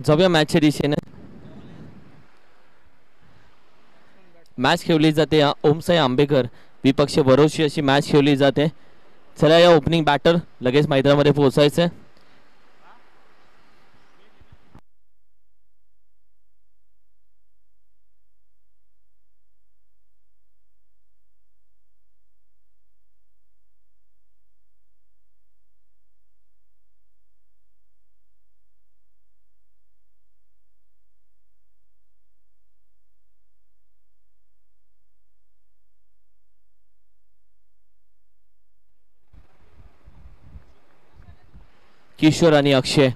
जाऊया मॅचच्या दिशेने. मॅच खेळली जाते ओमसाई आंबेकर विपक्ष भरोशी अशी मॅच खेळली जाते. चला या ओपनिंग बॅटर लगेच मैदानामध्ये पोहोचायचं. किशोर आणि अक्षय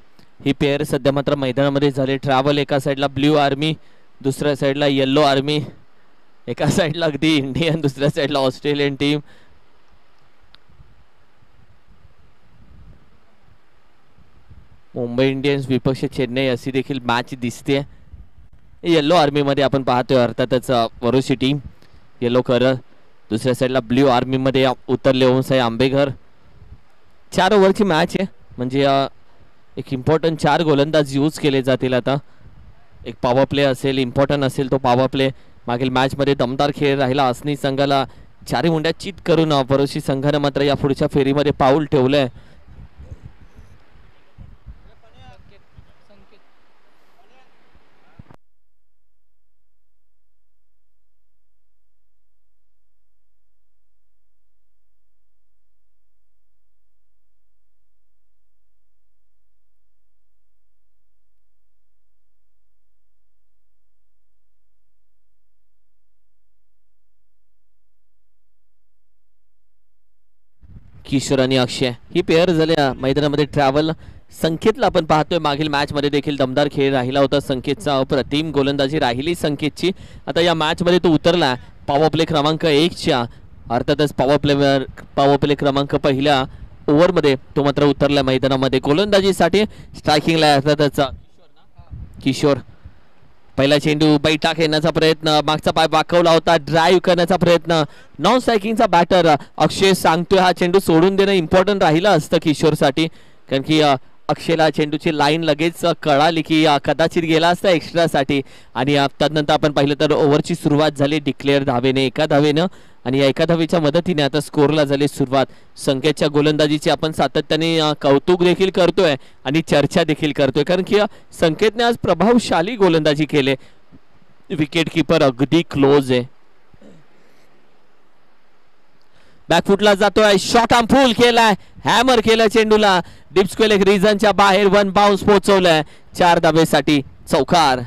ही पेअर सध्या मात्र मैदानामध्ये झाले. ट्रॅव्हल एका साईडला ब्ल्यू आर्मी, दुसऱ्या साईडला येल्लो आर्मी, एका साईडला अगदी इंडियन, दुसऱ्या साईडला ऑस्ट्रेलियन टीम. मुंबई इंडियन्स विपक्ष चेन्नई अशी देखील मॅच दिसते. येल्लो आर्मी मध्ये आपण पाहतोय अर्थातच वरोशी टीम येल्लो कलर. दुसऱ्या साईडला ब्ल्यू आर्मी मध्ये उतरले ओमसाई आंबेकर. 4 ओव्हरची मॅच आहे म्हणजे एक इम्पॉर्टंट 4 गोलंदाज यूज केले जातील. आता एक पॉवर प्ले असेल, इम्पॉर्टंट असेल तो पॉवर प्ले. मागील मॅच मध्ये दमदार खेळ राहिला. असनी संघाला 4 मुंड्या चित करून वरोशी संघाने मात्र या पुढच्या फेरीमध्ये पाऊल ठेवलंय. किशोर आणि अक्षय ही पेअर झाल्या मैदानामध्ये. ट्रॅव्हल संकेतला आपण पाहतोय मागील मॅच मध्ये देखील दमदार खेळ राहिला होता. संकेतचा अप्रतिम गोलंदाजी राहिली संकेतची. आता या मॅच मध्ये तो उतरला पॉवर प्ले क्रमांक 1 च्या. अर्थातच पॉवर प्ले क्रमांक पहिल्या ओव्हर मध्ये तो मात्र उतरला मैदानामध्ये गोलंदाजीसाठी. स्ट्रायकिंगला अर्थातच किशोर. पहिला चेंडू बैठा खेळण्याचा प्रयत्न, मागचा पाय वाकवला होता, ड्राईव्ह करण्याचा प्रयत्न. नॉन स्ट्रायकिंगचा बॅटर अक्षय सांगतोय हा चेंडू सोडून देणं इम्पॉर्टंट राहिलं असतं किशोरसाठी. कारण की अक्षयला चेंडूची लाईन लगेच कळाली की कदाचित गेला असता एक्स्ट्रासाठी. आणि त्यानंतर आपण पाहिलं तर ओव्हरची सुरुवात झाली डिक्लेअर धावेने, 1 धावेनं. आणि या 1 धावेच्या मदतीने आता स्कोरला झाली सुरुवात. संकेतच्या गोलंदाजीची आपण सातत्याने कौतुक देखील करतोय आणि चर्चा देखील करतोय. कारण की संकेतने आज प्रभावशाली गोलंदाजी केले. विकेट किपर अगदी क्लोज आहे. बॅकफुटला जातोय, शॉट आर्म फुल केलाय, हॅमर केलं चेंडूला. डीप स्क्वेअर एक रिजनच्या बाहेर 1 बाउन्स पोहोचवलाय. 4 धावेसाठी चौकार.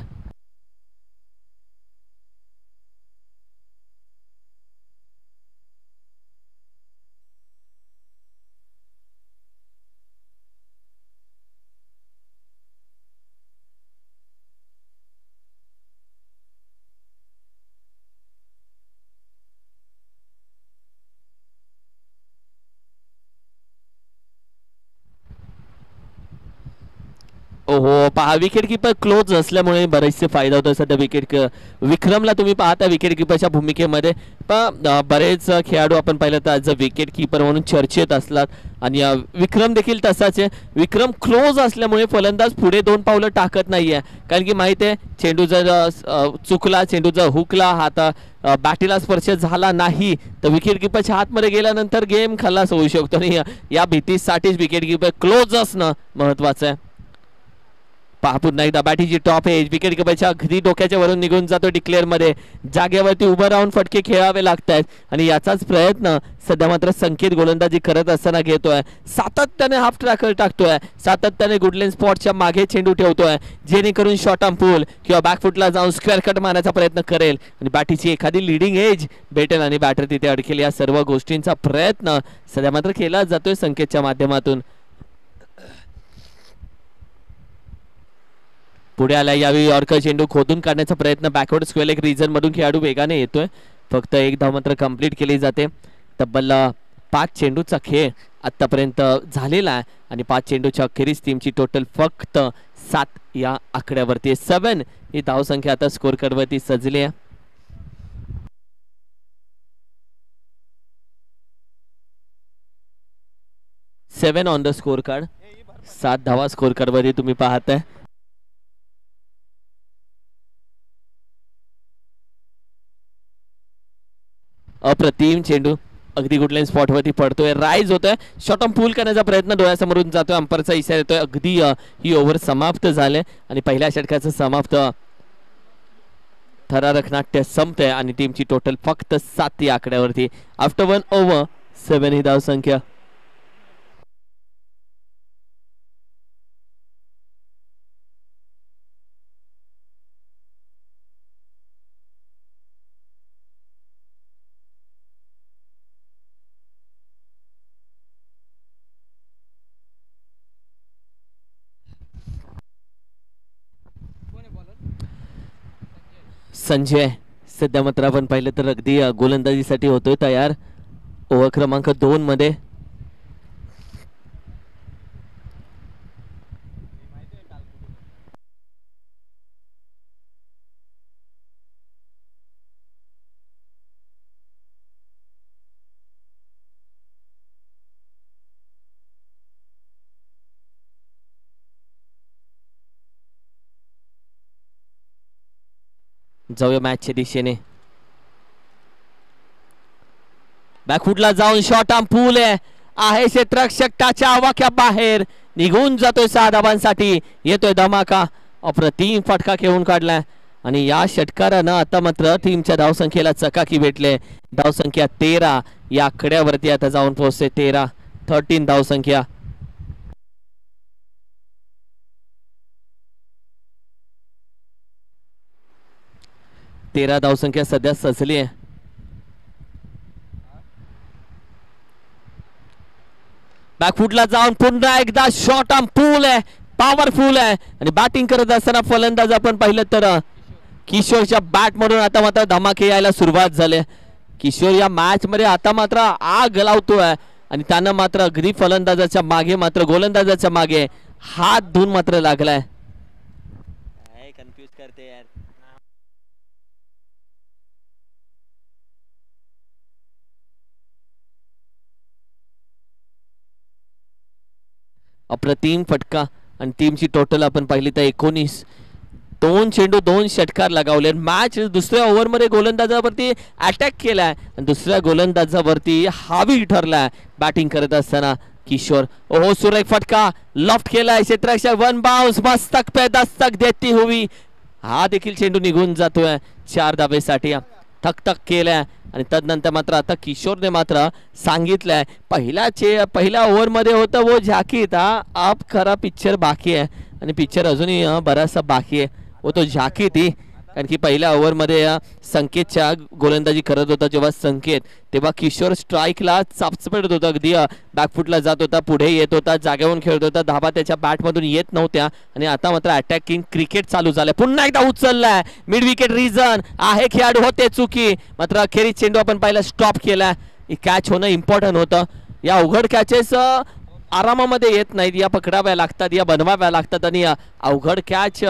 ओहो पहा विकेट किपर क्लोज असल्यामुळे बरेचसे फायदा होतो सध्या. विक्रमला तुम्ही पाहता विकेट किपरच्या भूमिकेमध्ये. पण बरेच खेळाडू आपण पाहिलं तर आज विकेट किपर म्हणून चर्चेत असतात. आणि विक्रम देखील तसाच आहे. विक्रम क्लोज असल्यामुळे फलंदाज पुढे 2 पावलं टाकत नाहीये. कारण की माहिती आहे चेंडू जर चुकला, चेंडू जर हुकला, हात बॅटीला स्पर्श झाला नाही तर विकेट किपरच्या हातमध्ये गेल्यानंतर गेम खलास होऊ शकतो. आणि या भीतीसाठीच विकेट किपर क्लोज असणं महत्वाचं आहे. पहा पुन्हा एकदा बॅटीची टॉप एज. विकेट किपरच्या अगदी डोक्याच्या वरून निघून जातो डिक्लेअर मध्ये. जागेवरती उभं राहून फटके खेळावे लागतात. आणि याचाच प्रयत्न सध्या मात्र संकेत गोलंदाजी करत असताना घेतोय. सातत्याने हाफ ट्रॅकर टाकतोय, सातत्याने गुडलेन स्पॉटच्या मागे चेंडू ठेवतोय जेणेकरून शॉर्ट आर्म पुल किंवा बॅकफुटला जाऊन स्क्वेअर कट मारण्याचा प्रयत्न करेल आणि बॅटीची एखादी लिडिंग एज भेटेल आणि बॅटर तिथे अडकेल. या सर्व गोष्टींचा प्रयत्न सध्या मात्र केला जातोय संकेतच्या माध्यमातून. पुढे आला यावेळी यॉर्कर चेंडू खोदून काढण्याचा प्रयत्न. बॅकवर्ड स्क्वेअर लेग रिजन मधून खेळाडू वेगाने येतोय. फक्त 1 धाव मात्र कंप्लीट केली जाते. तब्बल 5 चेंडूचा खेळ आतापर्यंत झालेला आहे आणि 5 चेंडूच्या अखेरीस टीमची टोटल फक्त 7 या आकड्यावरती. 7 ही धावसंख्या आता स्कोर कार्डवरती सजली आहे. 7 ऑन द स्कोर कार्ड. 7 धावा स्कोर कार्डवरती तुम्ही पाहताय. अप्रतिम चेंडू अगदी गुडलाईन स्पॉटवरती पडतोय, राईज होतोय, शॉर्ट ऑन पूल करण्याचा प्रयत्न डोळ्यासमोरून जातोय, अंपरचा इशारा येतोय. अगदी ही ओव्हर समाप्त झाले आणि पहिल्या षटकाचं समाप्त थरारक नाट्य संपतंय आणि टीमची टोटल फक्त 7 या आकड्यावरती. आफ्टर 1 ओव्हर 7 ही धावसंख्या. संजय सध्या मात्र आपण पाहिलं तर अगदी गोलंदाजीसाठी होतोय तयार ओव्हर क्रमांक 2 मध्ये. जाऊया मॅचच्या दिशेने. बॅकफुटला जाऊन शॉर्ट आर्म पूल आहे क्षेत्ररक्षक त्याच्या आवाक्या बाहेर निघून जातोय 6 धावांसाठी. येतोय धमाका, अप्रतिम फटका खेळून काढलाय आणि या षटकारानं आता मात्र टीमच्या धावसंख्येला चकाकी भेटले. धावसंख्या 13 या आकड्यावरती आता जाऊन पोहोचते. 13 धावसंख्या. धावसंख्या सध्या सजली आहे. बॅकफुटला जाऊन पुन्हा एकदा शॉर्ट आर्म पूल पॉवरफुल आणि बॅटिंग करत असताना फलंदाज आपण पाहिलं तर किशोरच्या बॅट मधून आता मात्र धमाके यायला सुरुवात झाली. किशोर या मॅच मध्ये आता मात्र आग लावतोय आणि त्यानं मात्र अगदी फलंदाजाच्या मागे मात्र गोलंदाजाच्या मागे हात धुवून मात्र लागलाय. कन्फ्यूज करते यार. अप्रतिम फटका आणि टीमची टोटल आपण पाहिली तर 19. 2 चेंडू 2 षटकार लगावले. मॅच दुसऱ्या ओव्हरमध्ये गोलंदाजावरती अटॅक केलाय आणि दुसऱ्या गोलंदाजावरती हावी ठरलाय बॅटिंग करत असताना किशोर. ओहो सुरेख फटका लॉफ्ट केलाय क्षेत्ररक्षक. 1 बाउंस मस्तक पे दस्तक देती हुई. हा देखील चेंडू निघून जातोय 4 धावेसाठी. थक केलाय आणि तदनंतर मात्र आता किशोरने मात्र सांगितलंय पहिल्या ओव्हर मध्ये होतं वो झाकी था, अब खरा पिक्चर बाकी आहे आणि पिक्चर अजूनही बराचसा बाकी आहे. वो तो झाकी थी कारण की पहिल्या ओव्हर मध्ये संकेतच्या गोलंदाजी करत होता जेव्हा संकेत, तेव्हा किशोर स्ट्राईकला चापचपडत होता, अगदी बॅकफुटला जात होता, पुढे येत होता, जागेवरून खेळत होता, धाबा त्याच्या बॅट मधून येत नव्हत्या आणि आता मात्र अटॅकिंग क्रिकेट चालू झालंय. पुन्हा एकदा उचललाय मिड विकेट रिझन आहे, खेळाडू होते चुकी, मात्र अखेरीस चेंडू आपण पाहिला स्टॉप केला. कॅच होणं इम्पॉर्टंट होतं. या अवघड कॅचेस आरामामध्ये येत नाहीत, या पकडाव्या लागतात, या बनवाव्या लागतात आणि अवघड कॅच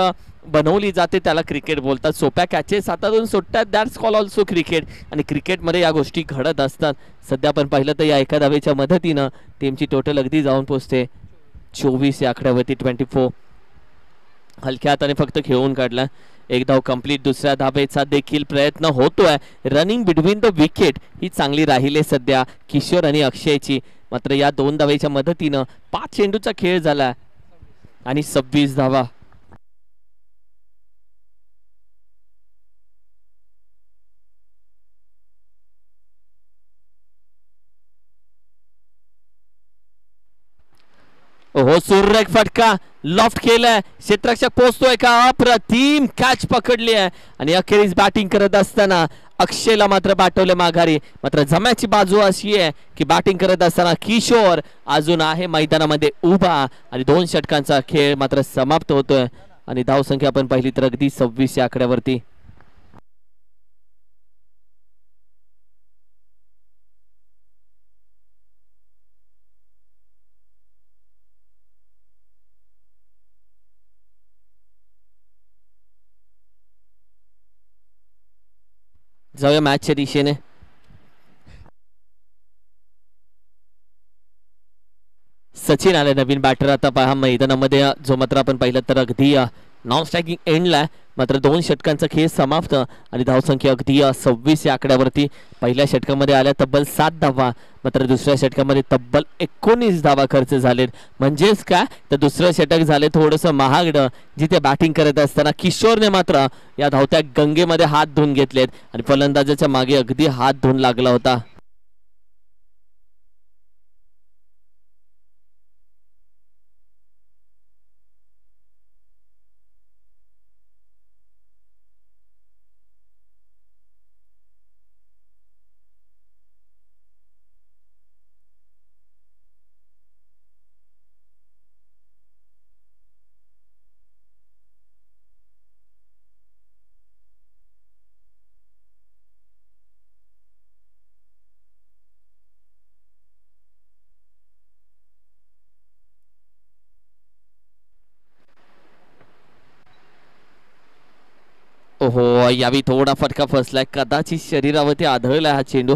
बनवली जाते त्याला क्रिकेट बोलतात. सोप्या कॅचेस हातातून सुटतात, दॅट्स कॉल ऑल्सो क्रिकेट आणि क्रिकेटमध्ये या गोष्टी घडत असतात. सध्या आपण पाहिलं तर या एका धावेच्या मदतीनं टीमची टोटल अगदी जाऊन पोहोचते 24 या आकड्यावरती. 24 हलक्या हाताने फक्त खेळून काढला. एक धाव कंप्लीट. दुसऱ्या धावेचा देखील प्रयत्न होतोय. रनिंग बिटवीन द विकेट ही चांगली राहिली सध्या किशोर आणि अक्षयची. मात्र या 2 धावेच्या मदतीनं 5 चेंडूचा खेळ झाला आणि 26 धावा. हो सुरेख फटका लॉफ्ट केलाय, क्षेत्ररक्षक पोहोचतोय का, अप्रतिम कॅच पकडली आहे आणि अखेरीस बॅटिंग करत असताना अक्षयला मात्र पाठवले माघारी. मात्र जम्याची बाजू अशी आहे की बॅटिंग करत असताना किशोर अजून आहे मैदानामध्ये उभा आणि 2 षटकांचा खेळ मात्र समाप्त होतोय आणि धावसंख्या आपण पाहिली तर अगदी 26 या आकड्यावरती. जाऊया मॅचच्या दिशेने. सचिन आले नवीन बॅटर आता पहा मैदानामध्ये, जो मात्र आपण पाहिलं तर अगदी नॉन स्ट्रायकिंग एंडला. मात्र 2 षटकांचा खेळ समाप्त आणि धावसंख्या अगदी 26 या आकड्यावरती. पहिल्या षटकामध्ये आल्या तब्बल 7 धावा, मात्र दुसऱ्या षटकामध्ये तब्बल 19 धावा खर्च झालेत. म्हणजेच काय तर दुसरं षटक झाले थोडंसं महागडं, जिथे बॅटिंग करत असताना किशोरने मात्र या धावत्या गंगेमध्ये हात धुवून घेतलेत आणि फलंदाजाच्या मागे अगदी हात धुवून लागला होता. ओहो, यावी थोडा फटका फसलाय, कदाचित शरीरावरती आढळलाय हा चेंडू.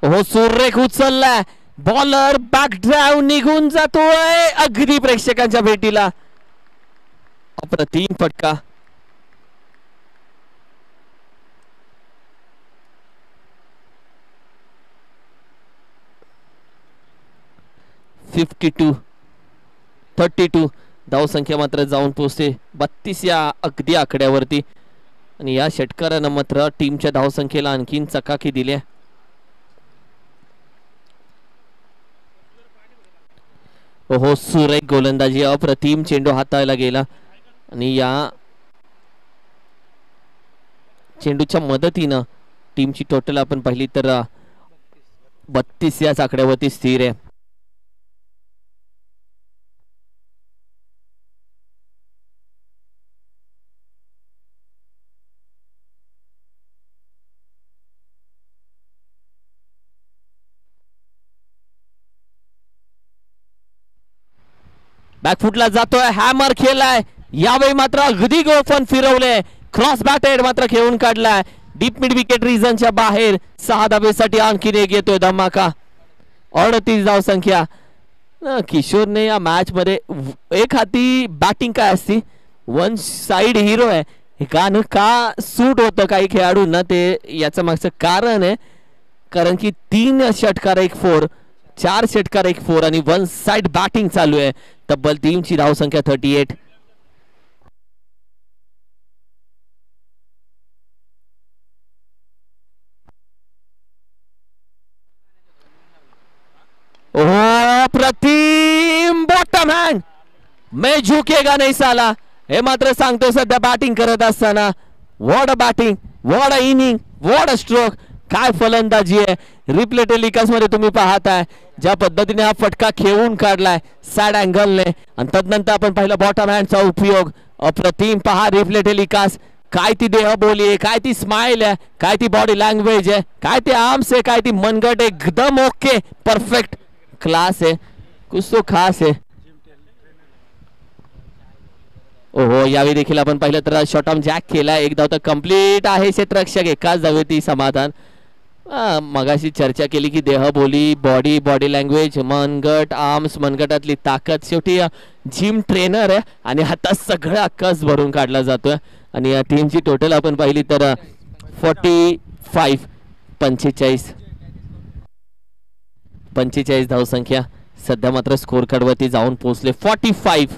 ओहो, सुरेख उचललाय, बॉलर बॅक ड्राईव्ह निघून जातोय अगदी प्रेक्षकांच्या भेटीला. अप्रतिम फटका. (52) 32 धावसंख्या मात्र जाऊन पोहोचते 32 या अगदी आकड्यावरती आणि या षटकारानं मात्र टीमच्या धावसंख्येला आणखीन चकाकी दिली. ओहो, सुरेख गोलंदाजी, अप्रतिम चेंडू हाताळला गेला आणि या चेंडूच्या मदतीनं टीमची टोटल आपण पाहिली तर 32 या आकड्यावरती स्थिर आहे. बॅकफुटला जातोय, हॅमर खेळलाय, यावेळी मात्र अगदी गोफन फिरवले, क्रॉस बॅटेड मात्र खेळून काढलाय डीप मिड विकेट रिजनच्या बाहेर. 6 धावेसाठी आणखीन एक येतोय धमाका. 38 धावसंख्या. किशोरने या मॅच मध्ये एक हाती बॅटिंग काय असती, वन साइड हिरो आहे, हे गाणं का सूट होतं काही खेळाडूंना ते याचं मागचं कारण आहे, कारण की 3 षटकार 1 4, 4 षटकार 1 4 आणि वन साइड बॅटिंग चालू आहे. तब्बल टीमची धावसंख्या 38. ओह, प्रतिम बॉटम हँड, मैं झुकेगा नहीं साला, हे मात्र सांगतो सध्या बॅटिंग करत असताना. What a batting, what a inning, what a stroke, काय फलंदाजी आहे. रिप्ले टेलिकास्ट मध्ये तुम्ही पाहताय ज्या पद्धतीने हा फटका खेळून काढलाय सॅड अँगलने आणि तदनंतर आपण पाहिलं बॉटम हँडचा उपयोग. अप्रतिम. पहा रिप्ले टेलिकास्ट, काय ती देहबोली आहे, काय ती स्माइल आहे, काय ती बॉडी लँग्वेज आहे, काय ते आर्म्स आहे, काय ती मनगट, एकदम ओके, परफेक्ट क्लास आहे, कुछ तो खास आहे. ओहो, यावेळी देखील आपण पाहिलं तर शॉर्ट ऑन जॅक केला, एक धाव तर कंप्लीट आहे. क्षेत्ररक्षक एकाच धावेती समाधान. मगाशी चर्चा केली की देहबोली, बॉडी लँग्वेज, मनगट, आर्म्स, मनगटातली ताकद, शेवटी जिम ट्रेनर आहे आणि आता सगळा कस भरून काढला जातोय आणि या टीमची टोटल आपण पाहिली तर 45 45 धावसंख्या. सध्या मात्र स्कोर कार्ड वरती जाऊन पोहोचले 45.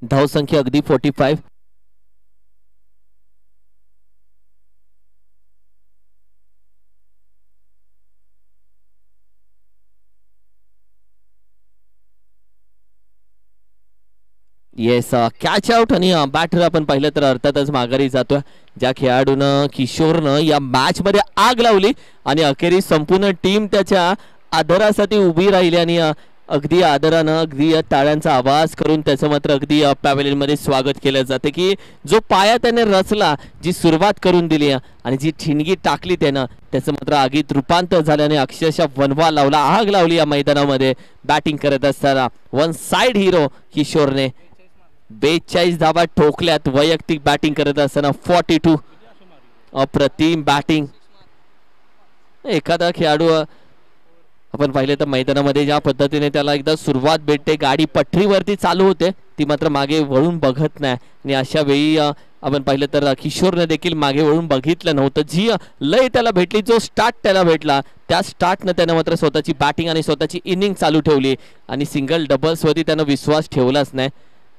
धावसंख्या अगदी 45. येस कॅच आउट आणि बॅटर आपण पाहिलं तर अर्थातच माघारी जातोय. ज्या खेळाडूनं किशोरनं या मॅच मध्ये आग लावली आणि अखेरीस संपूर्ण टीम त्याच्या आदरासाठी उभी राहिली आणि अगदी आदरानं अगदी टाळ्यांचा आवाज करून त्याचं मात्र अगदी पॅव्हेलियन मध्ये स्वागत केलं जाते की जो पाया त्याने रचला, जी सुरुवात करून दिली आणि जी ठिणगी टाकली त्यानं, त्याचं मात्र आगीत रूपांतर झाल्याने अक्षरशः वनवा लावला, आग लावली या मैदानामध्ये बॅटिंग करत असताना. वन साइड हिरो किशोरने 42 धावा ठोकल्यात वैयक्तिक बॅटिंग करत असताना. 42 अप्रतिम बॅटिंग. एखादा खेळाडू आपण पाहिले तर मैदानामध्ये ज्या पद्धतीने त्याला एकदा सुरुवात भेटते, गाडी पटरीवरती चालू होते, ती मात्र मागे वळून बघत नाही आणि अशा वेळी आपण पाहिलं तर किशोरने देखील मागे वळून बघितलं नव्हतं. जी लय त्याला भेटली, जो स्टार्ट त्याला भेटला, त्या स्टार्टनं त्यानं मात्र स्वतःची बॅटिंग आणि स्वतःची इनिंग चालू ठेवली आणि सिंगल डबल्सवरती त्यानं विश्वास ठेवलाच नाही.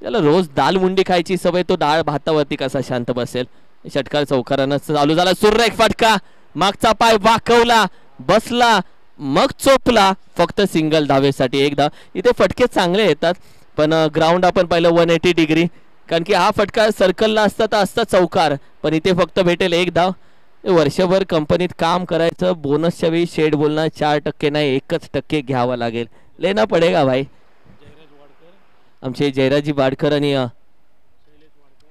त्याला रोज दाल मुंडी खायची सवय, तो डाळ भातावरती कसा शांत बसेल. षटकार चौकारानं चालू झाला. सुरेख फटका, मागचा पाय वाकवला, बसला, मग चोपला, फक्त सिंगल धावेसाठी. एकदा इथे फटके चांगले येतात पण ग्राउंड आपण पाहिलं 180 डिग्री, कारण की हा फटका सर्कलला असता तर असता चौकार, पण इथे फक्त भेटेल एक धाव. वर्षभर कंपनीत काम करायचं, बोनसच्या वेळी शेड बोलणं 4% नाही 1% घ्यावं लागेल. लेना पडेगा भाई. आमचे जयराजी बाडकर आणि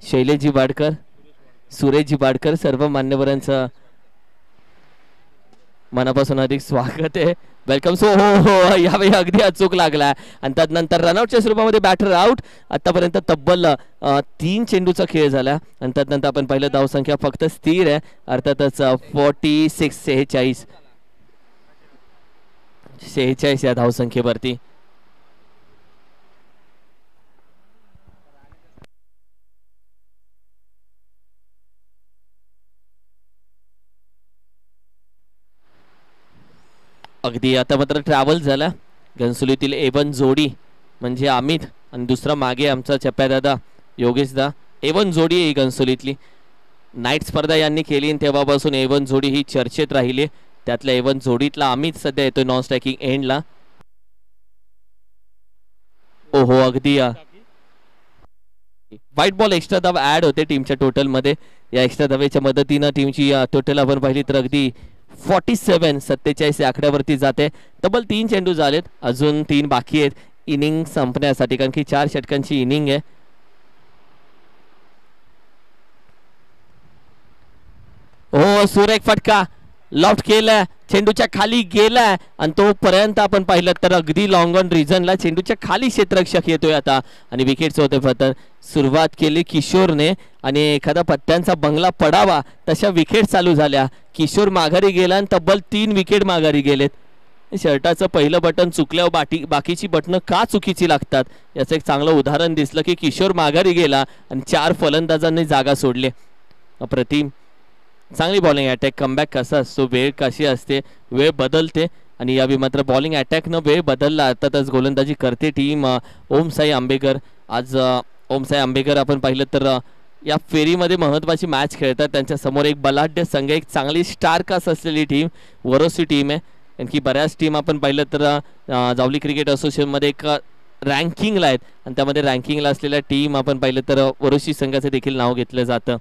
शैलेशजी बाडकर, सुरेशजी बाडकर, सर्व मान्यवरांचं मनापासून अधिक स्वागत आहे, वेलकम. सो हो यावेळी अगदी अचूक लागला आणि त्यानंतर रनआउटच्या स्वरूपामध्ये बॅटर आउट. आतापर्यंत तब्बल 3 चेंडूचा खेळ झाला आणि त्यानंतर आपण पाहिलं धावसंख्या फक्त स्थिर आहे, अर्थातच 46 या धावसंख्येवरती. अगदी आता मात्र ट्रॅव्हल झाला. घनसोलीतील A1 जोडी म्हणजे अमित आणि दुसरा मागे आमचा चप्या दादा योगेश दा. A1 जोडी ही घनसोलीतली नाईट स्पर्धा यांनी केली आणि तेव्हापासून A1 जोडी ही चर्चेत राहिली. त्यातल्या A1 जोडीतला अमित सध्या येतोय नॉन स्ट्रायकिंग एंडला. ओहो अगदी व्हाईट बॉल एक्स्ट्रा धाव ऍड होते टीमच्या टोटल मध्ये. या एक्स्ट्रा धावेच्या मदतीनं टीमची टोटल आपण पाहिली तर अगदी 47 या आकड्यावरती जाते. तब्बल 3 चेंडू झालेत, अजून 3 बाकी आहेत इनिंग संपण्यासाठी, कारण की 4 षटकांची इनिंग आहे. हो सुरेख फटका, लॉफ्ट केलाय, चेंडूच्या खाली गेलाय आणि तोपर्यंत आपण पाहिलं तर अगदी लॉंग ऑन रिझनला चेंडूच्या खाली क्षेत्ररक्षक येतोय आता आणि विकेट्स होते. फतर सुरुवात केली किशोरने आणि एखादा पत्त्यांचा बंगला पडावा तशा विकेट चालू झाल्या. किशोर माघारी गेला आणि तब्बल 3 विकेट माघारी गेलेत. शर्टाचं पहिलं बटन चुकल्यावर बाकीची बटणं का चुकीची लागतात याचं एक चांगलं उदाहरण दिसलं की किशोर माघारी गेला आणि 4 फलंदाजांनी जागा सोडले. अप्रतिम चांगली बॉलिंग अटॅक. कमबॅक कसा असतो, वेळ कशी असते, वेळ बदलते आणि यावेळी मात्र बॉलिंग अटॅकनं वेळ बदलला. अर्थातच गोलंदाजी करते टीम ओमसाई आंबेकर. आज ओमसाई आंबेकर आपण पाहिलं तर या फेरीमध्ये महत्त्वाची मॅच खेळतात. त्यांच्या समोर एक बलाढ्य संघ, एक चांगली स्टार कास्ट असलेली टीम वरोसी टीम आहे. आणखी बऱ्याच टीम आपण पाहिलं तर जावली क्रिकेट असोसिएशनमध्ये एक रँकिंगला आहेत आणि त्यामध्ये रँकिंगला असलेल्या टीम आपण पाहिलं तर वरोसी संघाचं देखील नाव घेतलं जातं.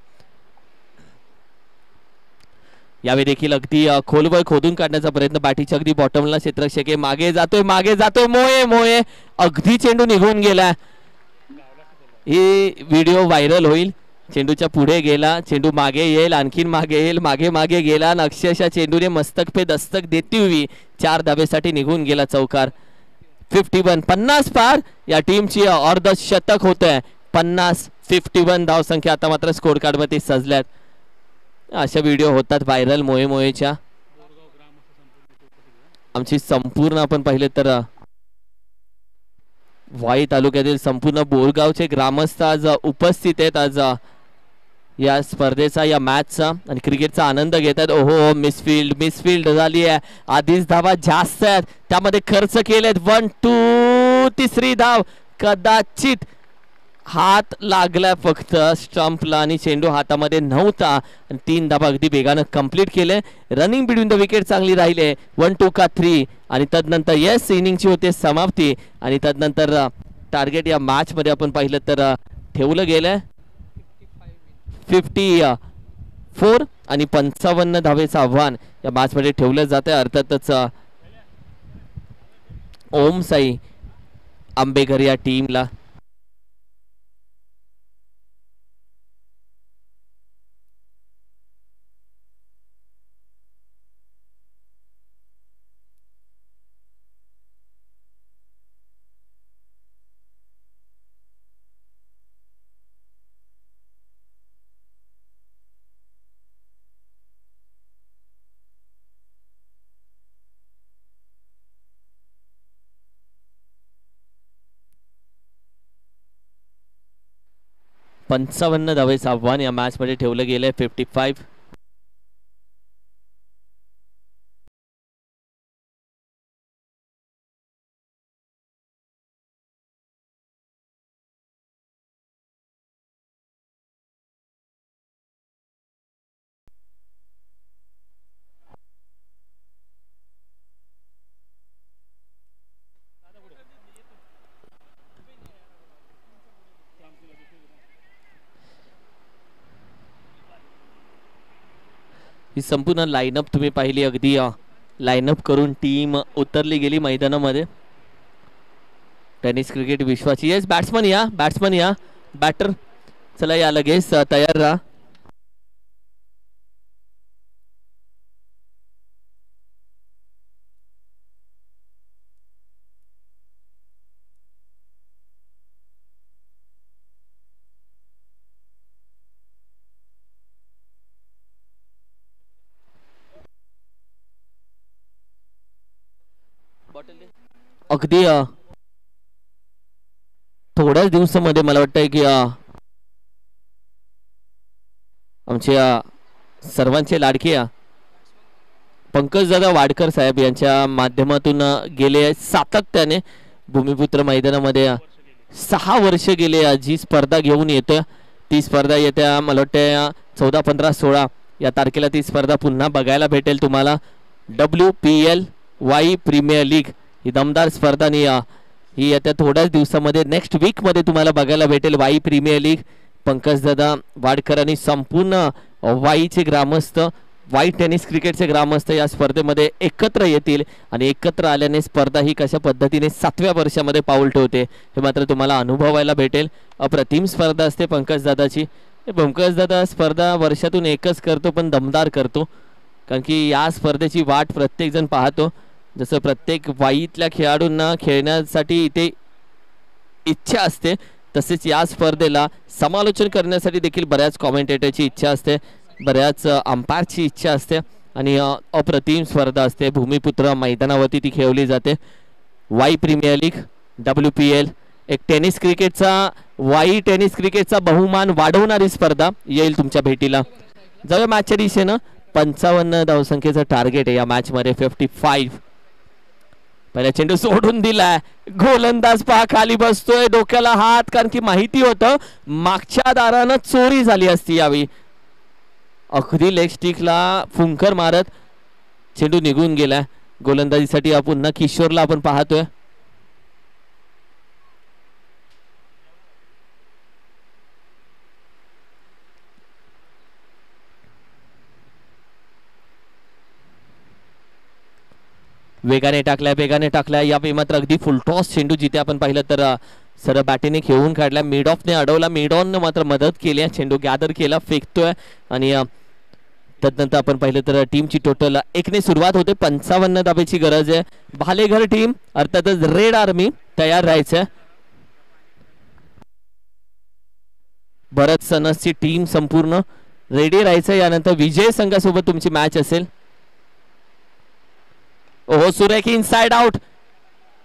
यावेळी देखील अगदी खोलवर खोदून काढण्याचा प्रयत्न, बॅटीच्या अगदी बॉटमला क्षेत्ररक्षक आहे, मागे जातोय मोये अगदी चेंडू निघून गेला. ही व्हिडिओ व्हायरल होईल. चेंडूच्या पुढे गेला, चेंडू मागे येईल, आणखीन मागे येईल, मागे गेला आणि अक्षरशः चेंडूने मस्तक पे दस्तक देती हुई 4 धावेसाठी निघून गेला चौकार. 50 पार या टीमची अर्धशतक होत आहे. 51 धावसंख्या आता मात्र स्कोर कार्ड मध्ये सजल्यात. अशा व्हिडिओ होतात व्हायरल मोयेच्या. आमची संपूर्ण आपण पाहिले तर वाई तालुक्यातील संपूर्ण बोरगावचे ग्रामस्थ आज उपस्थित आहेत आज या स्पर्धेचा, या मॅचचा आणि क्रिकेटचा आनंद घेतात. ओहो मिसफिल्ड झाली आहे. आधीच धावा जास्त आहेत, त्यामध्ये खर्च केलेत. 1-2 तिसरी धाव, कदाचित हात लागला फक्त स्टंपला आणि चेंडू हातामध्ये नव्हता आणि 3 धावा अगदी वेगानं कंप्लीट केले. रनिंग बिटवीन द विकेट चांगली राहिले. 1-2 का 3 आणि तदनंतर येस इनिंगची होते समाप्ती आणि तदनंतर टार्गेट या मॅच मध्ये आपण पाहिलं तर ठेवलं गेलंय 54 आणि 55 धावेचं आव्हान या मॅच मध्ये ठेवलं जाते. अर्थातच ओम साई आंबेकर या टीमला पंचावन्न धावेचं आव्हान या मॅच मध्ये ठेवलं गेलंय 55. ही संपूर्ण लाईनअप तुम्ही पाहिली, अगदी लाईनअप करून टीम उतरली गेली मैदानामध्ये. टेनिस क्रिकेट विश्वाची येस बॅट्समन या बॅटर चला या लगेच तयार राहा. अगदी थोड्याच दिवसामध्ये मला वाटतंय की आमचे सर्वांचे लाडके पंकजदादा वाडकर साहेब यांच्या माध्यमातून गेले सातत्याने भूमिपुत्र मैदानामध्ये 6 वर्ष गेले जी स्पर्धा घेऊन येतोय. ती स्पर्धा येत्या मला वाटतं 14, 15, 16 या तारखेला ती स्पर्धा पुन्हा बघायला भेटेल तुम्हाला. WPL वाई प्रीमियर लीग ही दमदार स्पर्धा ही येत्या थोड्याच दिवसामध्ये नेक्स्ट वीक मध्ये तुम्हाला बघायला भेटेल. वाई प्रीमियर लीग पंकजदादा वाडकर आणि संपूर्ण वाईचे ग्रामस्थ, वाई टेनिस क्रिकेटचे ग्रामस्थ या स्पर्धेमध्ये एकत्र येतील आणि एकत्र आल्याने स्पर्धा ही कशा पद्धतीने 7व्या वर्षामध्ये पाऊल ठेवते हे मात्र तुम्हाला अनुभवायला भेटेल. अप्रतिम स्पर्धा असते पंकजदादाची. पंकजदादा स्पर्धा वर्षातून एकच करतो पण दमदार करतो, कारण की या स्पर्धेची वाट प्रत्येक जण पाहतो. जसं प्रत्येक वाईतल्या खेळाडूंना खेळण्यासाठी इथे इच्छा असते, तसेच या स्पर्धेला समालोचन करण्यासाठी देखील बऱ्याच कॉमेंटेटरची इच्छा असते, बऱ्याच अंपायरची इच्छा असते आणि अप्रतिम स्पर्धा असते. भूमिपुत्र मैदानावरती ती खेळवली जाते. वाई प्रीमियर लीग WPL एक टेनिस क्रिकेटचा, वाई टेनिस क्रिकेटचा बहुमान वाढवणारी स्पर्धा येईल तुमच्या भेटीला. जाऊया मॅचच्या दिशेनं. 55 धावसंख्येचं टार्गेट आहे या मॅच मध्ये. 55. पहिला चेंडू सोडून दिलाय, गोलंदाज पहा खाली बसतोय, डोक्याला हात, कारण की माहिती होतं मागच्या दारानं चोरी झाली असती यावेळी. अगदी लेग स्टिकला फुंकर मारत चेंडू निघून गेलाय. गोलंदाजीसाठी पुन्हा किशोरला आपण पाहतोय. वेगाने टाकलाय यावेळी मात्र अगदी फुल टॉस चेंडू जिथे आपण पाहिलं तर सरळ बॅटीने खेळून काढला. मिड ऑफने अडवला, मिड ऑनने मात्र मदत केली, चेंडू गॅदर केला, फेकतोय आणि तदनंतर आपण पाहिलं तर टीमची टोटल 1ने सुरुवात होते. 55 धावेची गरज आहे. भालेघर टीम अर्थातच रेड आर्मी तयार राहायचंय. भरत सनसची टीम संपूर्ण रेडी राहायचं. यानंतर विजय संघासोबत तुमची मॅच असेल. ओहो सुरेख इनसाइड आउट.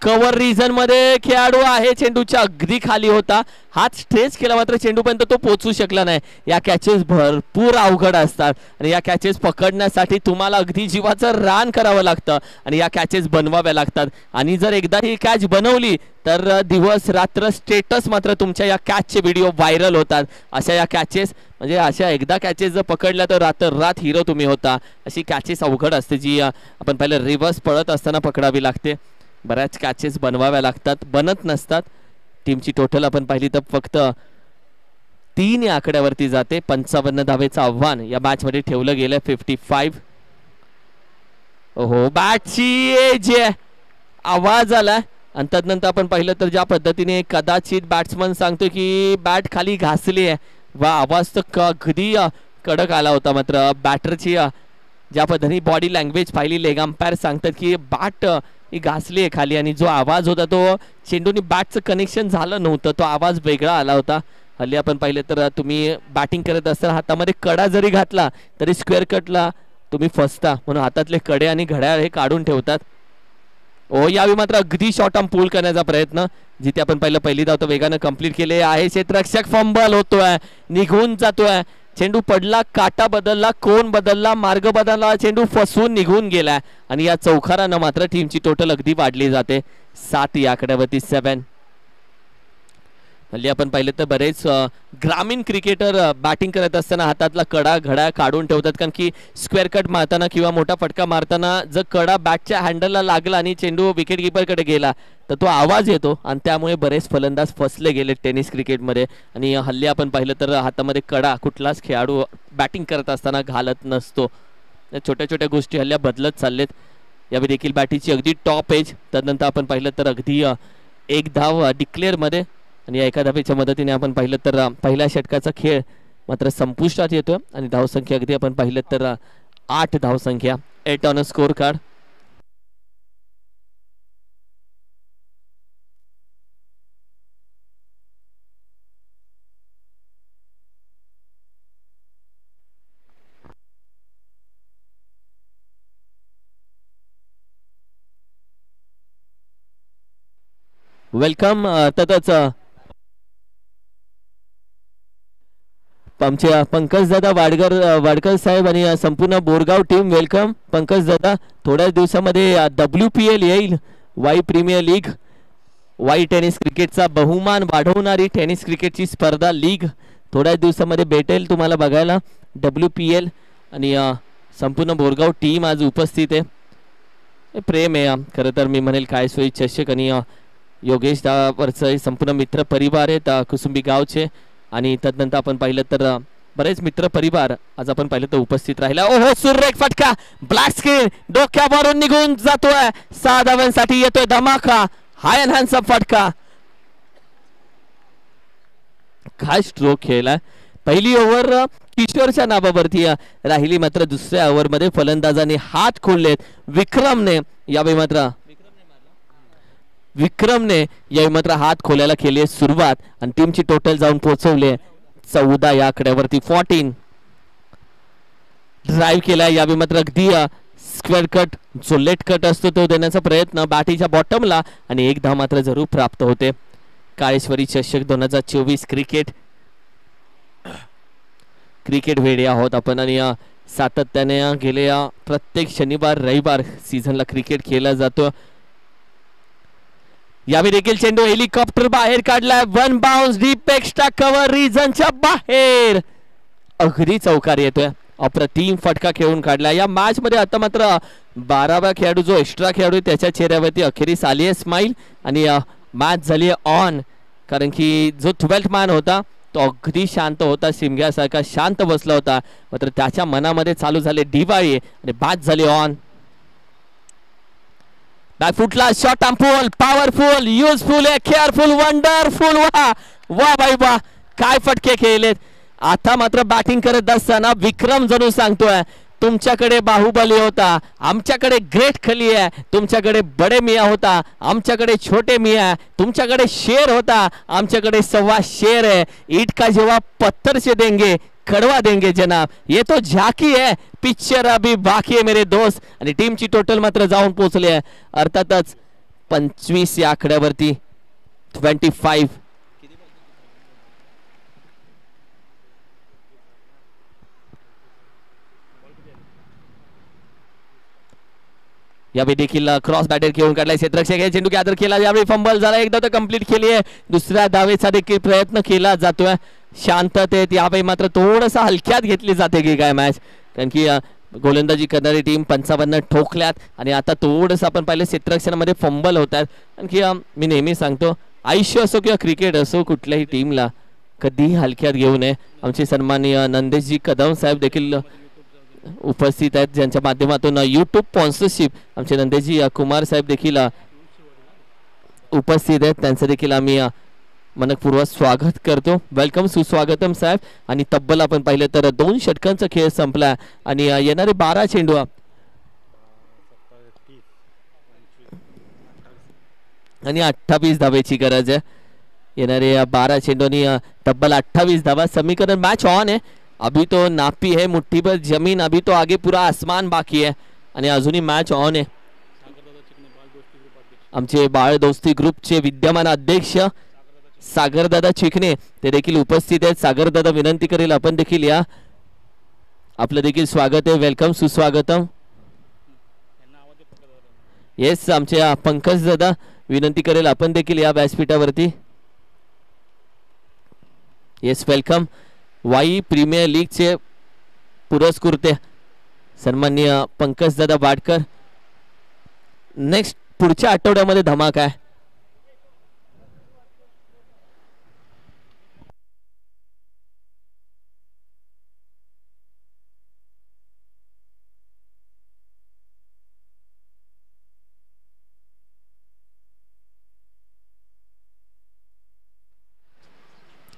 कव्हर रिजन मध्ये खेळाडू आहे, चेंडूच्या अगदी खाली होता, हात स्ट्रेच केला मात्र चेंडूपर्यंत तो पोहोचू शकला नाही. या कॅचेस भरपूर अवघड असतात आणि या कॅचेस पकडण्यासाठी तुम्हाला अगदी जीवाचं रान करावं लागतं आणि या कॅचेस बनवाव्या लागतात. आणि जर एकदा ही कॅच बनवली तर दिवस रात्र स्टेटस मात्र तुमच्या या कॅचचे व्हिडिओ व्हायरल होतात. अशा या कॅचेस म्हणजे अशा एकदा कॅचेस जर पकडल्या तर रात हिरो तुम्ही होता. अशी कॅचेस अवघड असते जी आपण पहिलं रिव्हर्स पळत असताना पकडावी लागते. बऱ्याच कॅचेस बनवाव्या लागतात, बनत नसतात. टीमची टोटल आपण पाहिली तर फक्त 3 या आकड्यावरती जाते. 55 धावेचं आव्हान या मॅच मध्ये ठेवलं गेलं. 55. हो बॅटची जे आवाज आला आणि तदनंतर आपण पाहिलं तर ज्या पद्धतीने कदाचित बॅट्समन सांगतो की बॅट खाली घासली आहे वा आवाज तर अगदी कडक आला होता. मात्र बॅटरची ज्या पद्धतीने बॉडी लँग्वेज पाहिली लेग अंपायर सांगतात की बॅट ही घासली आहे खाली आणि जो आवाज होता तो चेंडूनी बॅटचं कनेक्शन झालं नव्हतं. तो आवाज वेगळा आला होता. हल्ली आपण पाहिलं तर तुम्ही बॅटिंग करत असताना हातामध्ये कडा जरी घातला तरी स्क्वेअर कटला तुम्ही फसता म्हणून हातातले कडे आणि घड्याळ हे काढून ठेवतात. ओ यावेळी मात्र अगदी शॉर्ट आर्म पूल करण्याचा प्रयत्न जिथे आपण पहिलं पहिली धाव वेगानं कंप्लीट केले आहे. क्षेत्ररक्षक फंबल होतोय निघून जातोय. चेंडू पडला काटा बदलला कोण बदलला मार्ग बदलला चेंडू फसून निघून गेलाय आणि या चौकारानं मात्र टीमची टोटल अगदी वाढली जाते. 7 या आकड्यावरती 7. हल्ली आपण पाहिलं तर बरेच ग्रामीण क्रिकेटर बॅटिंग करत असताना हातातला कडा घड्याळ काढून ठेवतात कारण की स्क्वेअर कट मारताना किंवा मोठा फटका मारताना जर कडा बॅटच्या हँडलला लागला आणि चेंडू विकेट कीपरकडे गेला तर तो आवाज येतो आणि त्यामुळे बरेच फलंदाज फसले गेले टेनिस क्रिकेटमध्ये. आणि हल्ली आपण पाहिलं तर हातामध्ये कडा कुठलाच खेळाडू बॅटिंग करत असताना घालत नसतो. छोट्या छोट्या गोष्टी हल्ल्या बदलत चाललेत. यावेळी देखील बॅटीची अगदी टॉप एज. त्यानंतर आपण पाहिलं तर अगदी 1 धाव डिक्लेअरमध्ये आणि या एका धावेच्या मदतीने आपण पाहिलं तर पहिल्या षटकाचा खेळ मात्र संपुष्टात येतोय आणि धावसंख्या अगदी आपण पाहिलं तर 8 धावसंख्या 8 on a score card. Welcome. तसंच आमचे पंकज दादा वाडकर साहेब आणि संपूर्ण बोरगाव टीम वेलकम. पंकज दादा थोड्याच दिवसामध्ये WPL येईल Wai premier league Wai tennis क्रिकेटचा बहुमान वाढवणारी टेनिस क्रिकेटची स्पर्धा लीग थोड्याच दिवसामध्ये भेटेल तुम्हाला बघायला. WPL आणि संपूर्ण बोरगाव टीम आज उपस्थित आहे. प्रेम आहे खरं तर मी म्हणेल काय सोयी चषक आणि योगेश दावरचं संपूर्ण मित्र परिवार आहेत कुसुंबी गावचे आणि तदनंतर आपण पाहिलं तर बरेच मित्र परिवार आज आपण पाहिलं तर उपस्थित राहिला. ओहो सुरेख फटका ब्लॅक स्क्रीन डोक्यावरून निघून जातोय. 6 धावांसाठी येतोय धमाका हाय अँड हँडसम फटका. काय स्ट्रोक खेळला. पहिली ओव्हर किशोरच्या नावावरती राहिली मात्र दुसऱ्या ओव्हरमध्ये फलंदाजाने हात खोललेत. विक्रमने यावेळी मात्र हात खोलायला केली सुरुवात आणि टीमची टोटल जाऊन पोहोचवले 14 या आकड्यावरती 14. ड्राईव्ह केला यावेळी मात्र अगदी स्क्वेअर कट जो लेट कट असतो तो देण्याचा प्रयत्न बॅटीच्या बॉटमला आणि 1 धाव मात्र जरूर प्राप्त होते. काळेश्वरी चषक 2024 क्रिकेट वेडे आहोत आपण आणि सातत्याने गेले प्रत्येक शनिवार रविवार सीझनला क्रिकेट खेळला जातो. यावेळी देखील चेंडू हेलिकॉप्टर बाहेर काढलाय. 1 बाउन्स डीप एक्स्ट्रा कव्हर रिजनच्या बाहेर अगदी चौकार येतोय. अप्रतिम फटका खेळून काढला. या मॅच मध्ये आता मात्र 12वा खेळाडू जो एक्स्ट्रा खेळाडू त्याच्या चेहऱ्यावरती अखेरीस आली आहे स्माइल आणि मॅच झाली ऑन कारण की जो 12th मॅन होता तो अगदी शांत होता शिमग्यासारखा शांत बसला होता मात्र त्याच्या मनामध्ये चालू झाले दिवाळी आणि मॅच झाली ऑन. फुटला शॉर्ट आर्म पूल पॉवरफुल युजफुल केअरफुल वंडरफुल वा बाई वा काय फटके खेळलेत. आता मात्र बॅटिंग करत असताना विक्रम जणू सांगतोय तुमच्याकडे बाहुबली होता आमच्याकडे ग्रेट खली आहे. तुमच्याकडे बडे मिया होता आमच्याकडे छोटे मिया. तुमच्याकडे शेर होता आमच्याकडे सव्वा शेर है. ईट का जवाब पत्थर से देंगे कड़वा देंगे जनाब. ये तो झाकी है पिक्चर अभी बाकी है मेरे दोस्त. आणि टीमची टोटल मात्र जाऊन पोहोचली आहे अर्थातच 25 या आकड्यावरती 25. यावेळी देखील क्रॉस बॅटर घेऊन काढलाय क्षेत्ररक्षक चेंडू गॅदर केला. यावेळी फंबल झाला. एकदा तर कंप्लीट केली आहे. दुसऱ्या धावेचा देखील प्रयत्न केला जातोय शांततेत. यावेळी मात्र थोडंसं हलक्यात घेतली जाते की काय मॅच कारण की गोलंदाजी करणारी टीम 55 ठोकल्यात आणि आता थोडंसं आपण पाहिलं क्षेत्ररक्षणामध्ये फंबल होतात. आणखी मी नेहमी सांगतो आयुष्य असो किंवा क्रिकेट असो कुठल्याही टीमला कधीही हलक्यात घेऊ नये. आमचे सन्माननीय नंदेशजी कदम साहेब देखील उपस्थित आहेत ज्यांच्या माध्यमातून यूट्यूब स्पॉन्सरशिप आमचे नंदेशजी कुमार साहेब देखील उपस्थित आहेत. त्यांचं देखील आम्ही मनपूर्वक स्वागत करतो. वेलकम सुस्वागतम साहेब. आणि तब्बल आपण पाहिलं तर 2 षटकांचा खेळ संपला आणि येणारे 12 चेंडू आणि 28 धावेची गरज आहे. येणारे 12 चेंडूनी तब्बल 28 धावा. समीकरण मैच ऑन है. अभी तो नापी है मुट्ठी पर जमीन. अभी तो आगे पूरा आसमान बाकी है आणि अजूनही मॅच ऑन आहे. आमचे बाळ दोस्ती ग्रुपचे विद्यमान अध्यक्ष सागरदादा चिकणे ते देखील उपस्थित आहेत. सागरदादा विनंती करेल आपण देखील या. आपलं देखील स्वागत आहे. वेलकम सुस्वागतम. येस आमचे पंकज दादा विनंती करेल आपण देखील या व्यासपीठावरती. Yes welcome. वाई प्रीमियर लीगचे पुरस्कृते सन्माननीय पंकज दादा वाडकर. नेक्स्ट पुढच्या आठवड्यामध्ये धमाका आहे.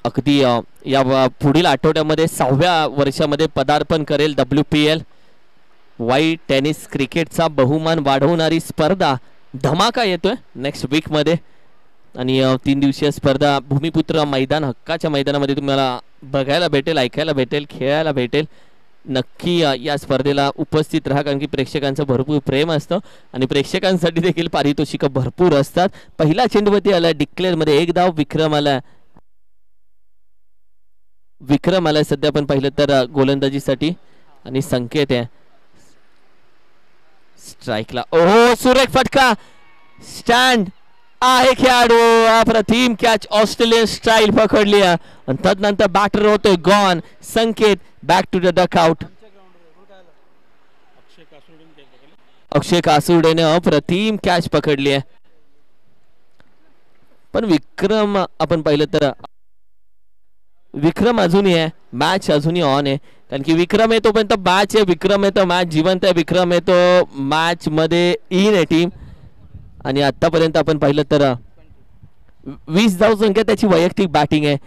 अगदी या पुढील आठवड्यामध्ये 6व्या वर्षामध्ये पदार्पण करेल WPL वाई टेनिस क्रिकेटचा बहुमान वाढवणारी स्पर्धा धमाका येतोय नेक्स्ट वीक मध्ये. आणि 3 दिवसीय स्पर्धा भूमिपुत्र मैदान हक्काच्या मैदानामध्ये तुम्हाला बघायला भेटेल, ऐकायला भेटेल, खेळायला भेटेल. नक्की या स्पर्धेला उपस्थित राहा कारण की प्रेक्षकांचं भरपूर प्रेम असतं आणि प्रेक्षकांसाठी देखील पारितोषिक भरपूर असतात. पहिला चेंडूवरती आला डिक्लेअर मध्ये 1 धाव. विक्रम आलाय सध्या आपण पाहिलं तर गोलंदाजीसाठी आणि संकेत आहे स्ट्राइकला. ओहो सुरेख फटका. स्टँड आहे खेळाडू. अप्रतिम कॅच. ऑस्ट्रेलियन स्टाईल पकडली आणि तदनंतर बॅटर होतोय gone. Sanket back to the dugout. Akshay कासुर्डेने अप्रतिम कॅच पकडली आहे. पण विक्रम आपण पाहिलं तर विक्रम अजूनही आहे. मॅच अजूनही ऑन आहे कारण की विक्रम आहे तोपर्यंत मॅच आहे. विक्रम आहे तर मॅच जिवंत आहे. विक्रम आहे तो मॅच मध्ये इन आहे टीम. आणि आतापर्यंत आपण पाहिलं तर 20 धाव संख्या त्याची वैयक्तिक बॅटिंग आहे.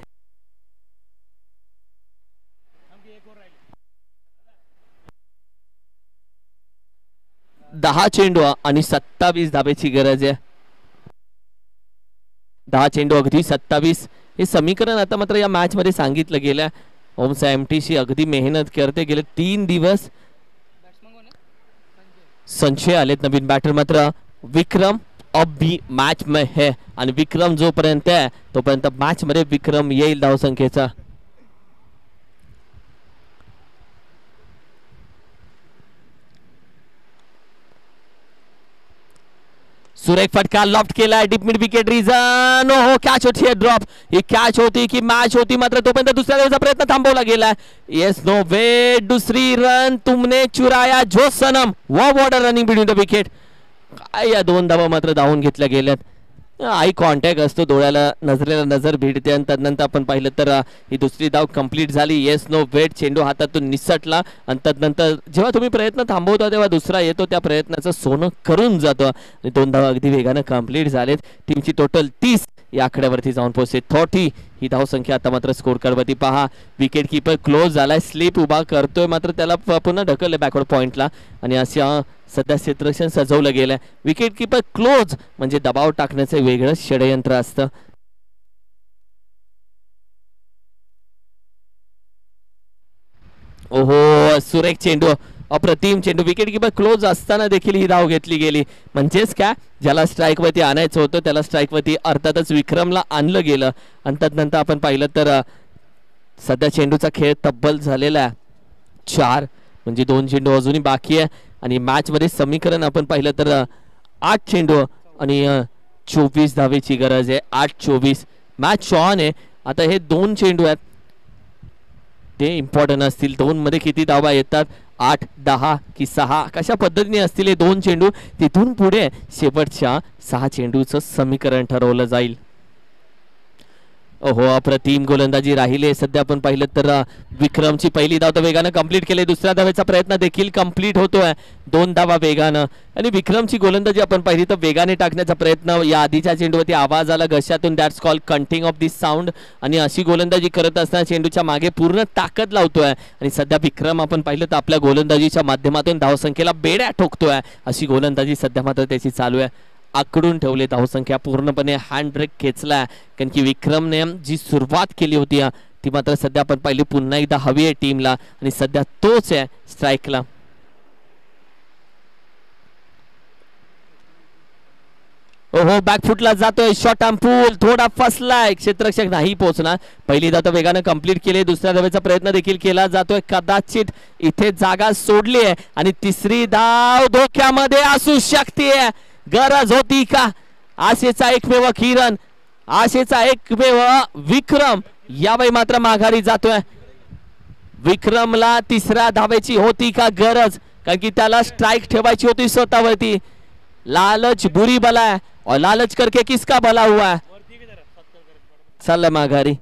दहा चेंडू आणि 27 धावेची गरज आहे. 10 चेंडू अगदी 27 हे समीकरण आता मात्र या मॅच मध्ये सांगितलं गेलं. ओमसा एमटीसी अगदी मेहनत करते. गेले 3 दिवस संशय आलेत नवीन बॅटर. मात्र विक्रम अब भी मॅच में है आणि विक्रम जोपर्यंत आहे तोपर्यंत मॅच मध्ये विक्रम येईल धावसंख्येचा. सुरेख फटका लॉफ्ट केला. Deep mid wicket reason. हो कॅच होती ड्रॉप. ही कॅच होती की मॅच होती मात्र तोपर्यंत दुसऱ्या दिवसाचा प्रयत्न थांबवला गेला. येस नो वे. दुसरी रन तुमने चुराया जो सनम. वा water running between the wicket. काय या 2 धावा मात्र धावून घेतल्या गेल्यात. आई कॉन्टॅक्ट असतो डोळ्याला नजरेला नजर भिडते आणि तदनंतर आपण पाहिलं तर ही दुसरी धाव कंप्लीट झाली. Yes no wait. चेंडू हातातून निसटला आणि तदनंतर जेव्हा तुम्ही प्रयत्न थांबवता तेव्हा दुसरा येतो. त्या प्रयत्नाचं सोनं करून जातो आणि 2 धावा अगदी वेगानं कंप्लीट झालेत. टीमची टोटल 30 या आकड्यावरती जाऊन पोहोचते. 30 ही धावसंख्या आता मात्र स्कोर कार्डवरती पहा. विकेट किपर क्लोज झालाय. स्लिप उभा करतोय मात्र त्याला पुन्हा ढकलले बॅकवर्ड पॉइंटला आणि अशा सध्या क्षेत्ररक्षण सजवलं गेलंय. विकेट किपर क्लोज म्हणजे दबाव टाकण्याचं वेगळं षडयंत्र असतं. ओहो सुरेख चेंडू. अप्रतिम चेंडू. विकेट किपर क्लोज असताना देखील ही धाव घेतली गेली. म्हणजेच काय ज्याला स्ट्राईक वरती आणायचं होतं त्याला स्ट्राईक वरती अर्थातच विक्रमला आणलं गेलं. आणि त्यानंतर आपण पाहिलं तर सध्या चेंडूचा खेळ तब्बल झालेला आहे 4 म्हणजे 2 चेंडू अजूनही बाकी आहे. आणि मॅच मध्ये समीकरण आपण पाहिलं तर 8 चेंडू आणि 24 धावेची गरज आहे. 8-24 मॅच ऑन आहे. आता हे 2 चेंडू आहेत ते इम्पॉर्टंट असतील. 2 मध्ये किती धावा येतात 8, 10 की 6 कशा पद्धतीने असतील हे 2 चेंडू. तिथून पुढे शेवटच्या 6 चेंडूचं समीकरण ठरवलं जाईल. हो अप्रतिम गोलंदाजी राहिली सध्या आपण पाहिलं तर विक्रमची पहिली धाव तर वेगानं कंप्लीट केली दुसऱ्या धावेचा प्रयत्न देखील कंप्लीट होतोय 2 धावा वेगानं आणि विक्रमची गोलंदाजी आपण पाहिली तर वेगाने टाकण्याचा प्रयत्न या आधीच्या चेंडूवरती आवाज आला घशातून दॅट्स कॉल कंटिंग ऑफ दिस साऊंड आणि अशी गोलंदाजी करत असताना चेंडूच्या मागे पूर्ण ताकद लावतोय आणि सध्या विक्रम आपण पाहिलं तर आपल्या गोलंदाजीच्या माध्यमातून धावसंख्येला बेड्या ठोकतोय अशी गोलंदाजी सध्या मात्र त्याची चालू आहे आकडून ठेवले धावसंख्या पूर्णपणे हँड ब्रेक खेचला कारण की विक्रमने जी सुरुवात केली होती ती मात्र सध्या आपण पाहिली पुन्हा एकदा हवी आहे टीमला आणि सध्या तोच आहे स्ट्राईकला हो बॅकफुटला जातोय शॉट ऑन पूल थोडा फसलाय क्षेत्ररक्षक नाही पोहोचणार पहिली धाव वेगानं कंप्लीट केली दुसऱ्या धावेचा प्रयत्न देखील केला जातोय कदाचित इथे जागा सोडली आहे आणि तिसरी धाव धोक्यामध्ये असू शकते गरज होती का आशेचा एकमेव किरण आशेचा एकमेव विक्रम यावेळी मात्र माघारी जातोय विक्रमला तिसऱ्या धावेची होती का गरज कारण की त्याला स्ट्राइक ठेवायची होती स्वतःवरती लालच बुरी बला है और लालच करके किसका भला हुआ है चाललं माघारी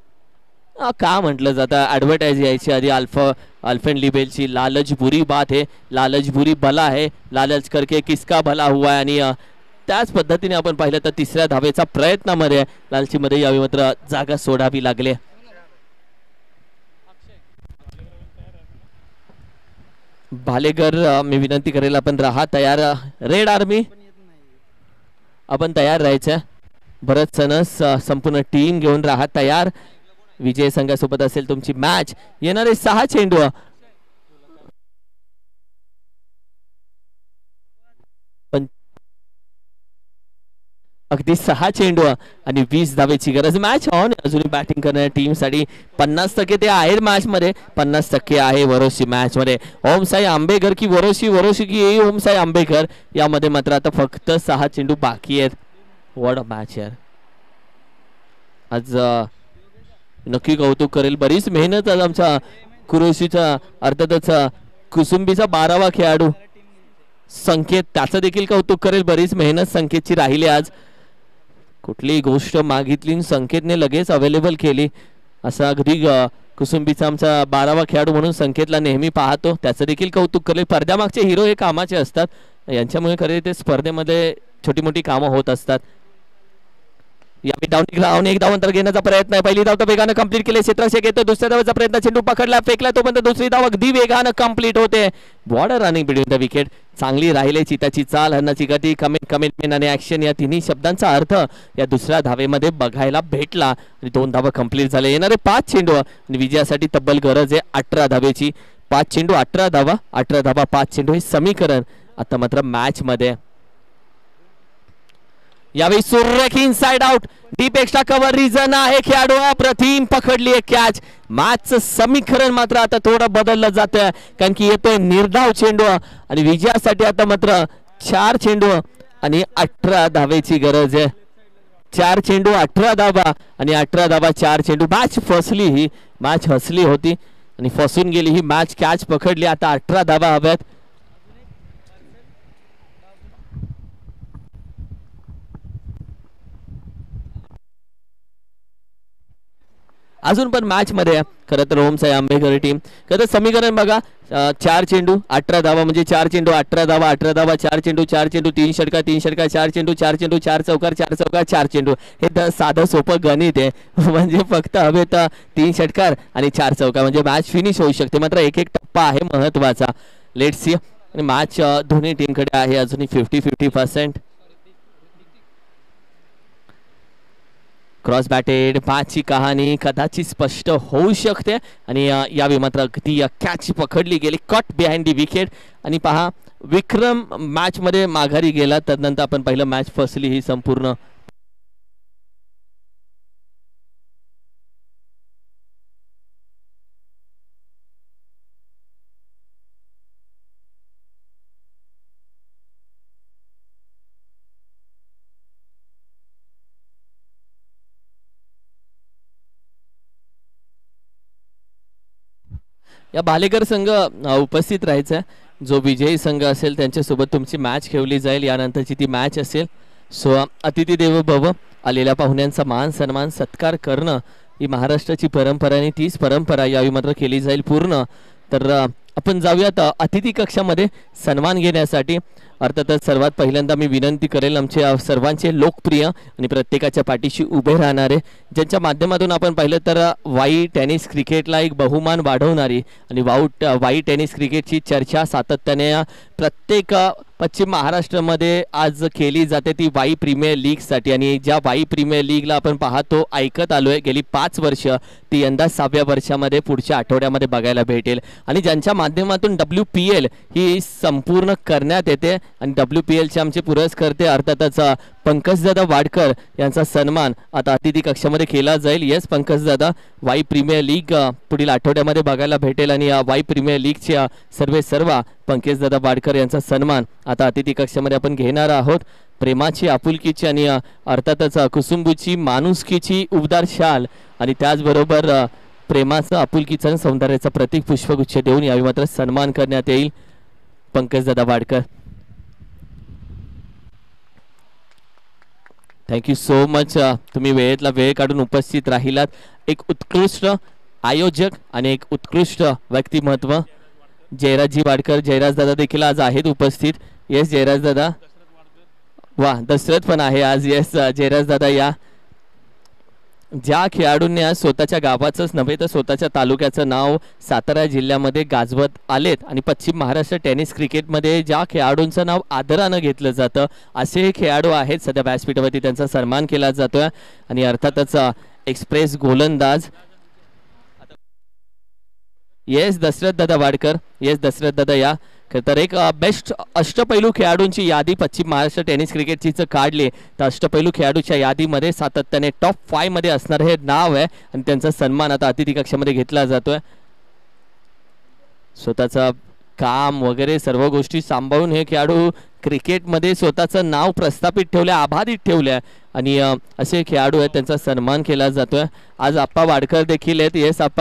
का म्हटलं जातं ऍडव्हर्टाइज यायची आधी अल्फेनलिबेलची लालच बुरी बात है लालच बुरी भला है लालच करके किसका भला हुआ है आणि त्याच पद्धतीने आपण पाहिलं तर तिसऱ्या धावेचा प्रयत्नामध्ये लालचीमध्ये यावी मात्र जागा सोडावी लागली भालेकर मी विनंती करेल आपण राहा तयार रेड आर्मी आपण तयार राहायचं भरत सनस संपूर्ण टीम घेऊन राहा तयार विजय संघासोबत असेल तुमची मॅच येणारे 6 चेंडू अगदी 6 चेंडू आणि 20 धावेची गरज मॅच ऑन अजूनही बॅटिंग करणाऱ्या टीम साठी 50% ते आहे मॅच मध्ये 50% आहे वरोशी मॅच मध्ये ओम साई आंबेकर की वरोशी की ओम साई आंबेकर यामध्ये मात्र आता फक्त 6 चेंडू बाकी आहेत व्हॉट अ मॅच यार आज नक्की कौतुक करेल बरीच मेहनत आज आमच्या कुरोशीचा अर्थातच कुसुंबीचा 12वा खेळाडू संकेत त्याचं देखील कौतुक करेल बरीच मेहनत संकेतची राहिली आज कुठलीही गोष्ट मागितली संकेतने लगेच अवेलेबल केली असा अगदी कुसुंबीचा आमचा 12वा खेळाडू म्हणून संकेतला नेहमी पाहतो त्याचं देखील कौतुक करेल पडद्यामागचे हिरो हे कामाचे असतात यांच्यामुळे खरे ते स्पर्धेमध्ये छोटी मोठी कामं होत असतात यावेळी डाऊन एक धाव अंतर घेण्याचा प्रयत्न आहे पहिली धाव तर वेगानं कंप्लीट केले क्षेत्ररक्षक येतो दुसऱ्या धावेचा प्रयत्न चेंडू पकडला फेकला तोपर्यंत दुसरी धाव अगदी वेगानं कंप्लीट होते border running between the wicket चांगली राहिले चिताची चाल हरणाची गती कमिटमेंट आणि ऍक्शन या तिन्ही शब्दांचा अर्थ या दुसऱ्या धावेमध्ये बघायला भेटला आणि 2 धावा कंप्लीट झाले येणारे 5 चेंडू आणि विजयासाठी तब्बल गरज आहे 18 धावेची 5 चेंडू 18 धावा 5 चेंडू हे समीकरण आता मात्र मॅच मध्ये यावेळी सुरेख inside out deep extra cover reason आहे खेळाडू अप्रतिम पकडली आहे कॅच मॅचचं समीकरण मात्र आता थोडं बदललं जातं कारण की येतोय निर्धाव चेंडू आणि विजयासाठी आता मात्र 4 चेंडू आणि 18 धावेची गरज आहे 4 चेंडू 18 धावा आणि 18 धावा 4 चेंडू मॅच फसली ही मॅच हसली होती आणि फसून गेली ही मॅच कॅच पकडली आता 18 धावा हव्यात अजून पण मॅच मध्ये खरं तर ओम साई आंबेकर टीम खरं समीकरण बघा 4 चेंडू 18 धावा म्हणजे 4 चेंडू 18 धावा 4 चेंडू 3 षटकार 4 चेंडू 4 चौकार 4 चेंडू हे साधं सोपं गणित आहे म्हणजे फक्त हवे तर 3 षटकार आणि 4 चौकार म्हणजे मॅच फिनिश होऊ शकते मात्र एक टप्पा आहे महत्वाचा लेट्स सी आणि मॅच दोन्ही टीमकडे आहे अजूनही 50-50% क्रॉस बॅटेड मॅचची कहाणी कदाचित स्पष्ट होऊ शकते आणि यावेळी मात्र अगदी कॅच पकडली गेली कट बिहाइंड दी विकेट आणि पहा विक्रम मॅच मध्ये माघारी गेला त्यानंतर आपण पहिलं मॅच फसली ही संपूर्ण या भालेकर संघ उपस्थित राहायचा जो विजयी संघ असेल त्यांच्यासोबत तुमची मॅच खेळली जाईल यानंतरची ती मॅच असेल सो अतिथी देवो भव आलेल्या पाहुण्यांचा मान सन्मान सत्कार करणं ही महाराष्ट्राची परंपरा आणि तीच परंपरा यावेळी मात्र केली जाईल पूर्ण. तर आपण जाऊयात अतिथी कक्षामध्ये सन्मान घेण्यासाठी. अर्थातच सर्वात पहिल्यांदा मी विनंती करेल आमचे सर्वांचे लोकप्रिय आणि प्रत्येकाच्या पाठीशी उभे राहणारे, ज्यांच्या माध्यमातून आपण पाहिलं तर वाई टेनिस क्रिकेटला एक बहुमान वाढवणारी आणि वाई टेनिस क्रिकेटची चर्चा सातत्याने प्रत्येक पश्चिम महाराष्ट्रामध्ये आज केली जाते ती वाई प्रीमियर लीगसाठी. आणि ज्या वाई प्रीमियर लीगला आपण पाहतो ऐकत आलोय गेली 5 वर्ष, ती यंदा 6व्या वर्षामध्ये पुढच्या आठवड्यामध्ये बघायला भेटेल. आणि ज्यांच्या माध्यमातून WPL ही संपूर्ण करण्यात येते आणि WPLचे आमचे पुरस्कर्ते अर्थातच पंकजदादा वाडकर यांचा सन्मान आता अतिथी कक्षामध्ये केला जाईल. येस पंकजदादा, वाई प्रीमियर लीग पुढील आठवड्यामध्ये बघायला भेटेल आणि वाई प्रीमियर लीगच्या सर्व पंकजदादा वाडकर यांचा सन्मान आता अतिथी कक्षामध्ये आपण घेणार आहोत. प्रेमाची, आपुलकीची आणि अर्थातच कुसुंबूची, माणुसकीची उबदार शाल आणि त्याचबरोबर प्रेमाचं, आपुलकीचं आणि सौंदर्याचं प्रतीक पुष्पगुच्छ देऊन यावेळी मात्र सन्मान करण्यात येईल पंकजदादा वाडकर. Thank you so much. तुम्ही वेळेतला वेळ काढून उपस्थित राहिलात. एक उत्कृष्ट आयोजक आणि एक उत्कृष्ट व्यक्तिमत्व जयराजजी वाडकर, जयराज दादा देखील आज आहेत उपस्थित. येस जयराज दादा, वा दशरथ पण आहे आज. येस जयराज दादा, या ज्या खेळाडूंनी आज स्वतःच्या गावाचंच नव्हे तर स्वतःच्या तालुक्याचं नाव सातारा जिल्ह्यामध्ये गाजवत आलेत आणि पश्चिम महाराष्ट्र टेनिस क्रिकेटमध्ये ज्या खेळाडूंचं नाव आदरानं घेतलं जातं असे खेळाडू आहेत. सध्या व्यासपीठावरती त्यांचा सन्मान केला जातोय. आणि अर्थातच एक्सप्रेस गोलंदाज येस दशरथ दादा वाडकर. येस दशरथ दादा, या तर एक बेस्ट अष्टपैलू खेळाडूंची यादी पश्चिम महाराष्ट्र टेनिस क्रिकेटची काढली तर अष्टपैलू खेळाडूच्या यादीमध्ये सातत्याने टॉप 5 मध्ये असणार हे नाव आहे आणि त्यांचा सन्मान आता अतिथी कक्षामध्ये घेतला जातोय. स्वतःचा काम वगैरे सर्व गोष्टी सांभाळून हे खेळाडू क्रिकेटमध्ये स्वतःचं नाव प्रस्थापित ठेवलं, आबाधित ठेवलं आणि असे खेळाडू आहेत त्यांचा सन्मान केला जातोय. आज आप्पा वाडकर देखील आहेत. येस आप्पा